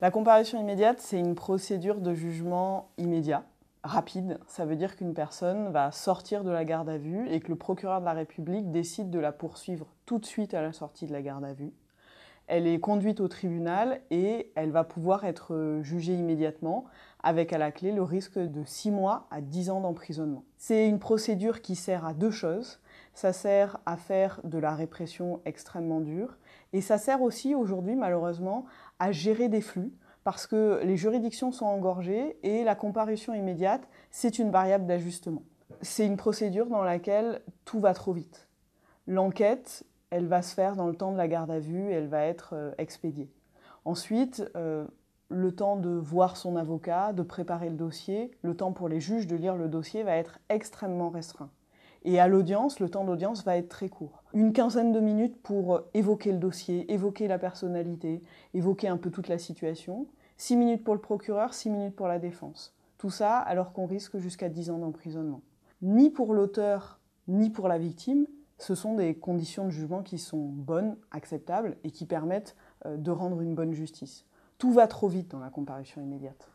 La comparution immédiate, c'est une procédure de jugement immédiat, rapide. Ça veut dire qu'une personne va sortir de la garde à vue et que le procureur de la République décide de la poursuivre tout de suite à la sortie de la garde à vue. Elle est conduite au tribunal et elle va pouvoir être jugée immédiatement avec à la clé le risque de 6 mois à 10 ans d'emprisonnement. C'est une procédure qui sert à deux choses. Ça sert à faire de la répression extrêmement dure et ça sert aussi aujourd'hui malheureusement à gérer des flux parce que les juridictions sont engorgées et la comparution immédiate, c'est une variable d'ajustement. C'est une procédure dans laquelle tout va trop vite. L'enquête, elle va se faire dans le temps de la garde à vue et elle va être expédiée. Ensuite, le temps de voir son avocat, de préparer le dossier, le temps pour les juges de lire le dossier va être extrêmement restreint. Et à l'audience, le temps d'audience va être très court. Une quinzaine de minutes pour évoquer le dossier, évoquer la personnalité, évoquer un peu toute la situation. 6 minutes pour le procureur, 6 minutes pour la défense. Tout ça alors qu'on risque jusqu'à 10 ans d'emprisonnement. Ni pour l'auteur, ni pour la victime, ce sont des conditions de jugement qui sont bonnes, acceptables et qui permettent de rendre une bonne justice. Tout va trop vite dans la comparution immédiate.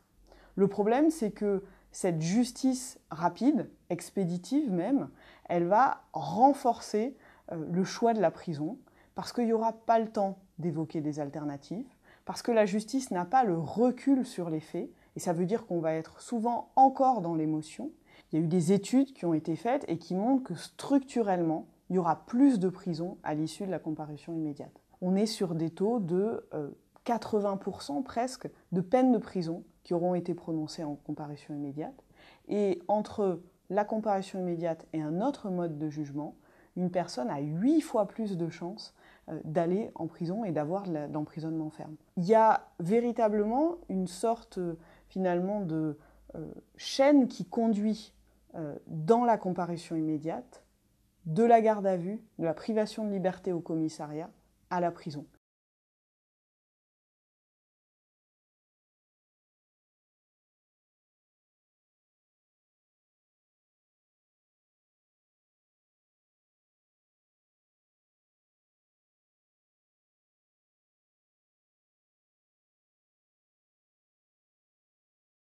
Le problème, c'est que cette justice rapide, expéditive même, elle va renforcer le choix de la prison parce qu'il n'y aura pas le temps d'évoquer des alternatives, parce que la justice n'a pas le recul sur les faits, et ça veut dire qu'on va être souvent encore dans l'émotion. Il y a eu des études qui ont été faites et qui montrent que structurellement, il y aura plus de prison à l'issue de la comparution immédiate. On est sur des taux de 80% presque de peines de prison qui auront été prononcées en comparution immédiate. Et entre la comparution immédiate et un autre mode de jugement, une personne a 8 fois plus de chances d'aller en prison et d'avoir de l'emprisonnement ferme. Il y a véritablement une sorte finalement de chaîne qui conduit dans la comparution immédiate de la garde à vue, de la privation de liberté au commissariat à la prison.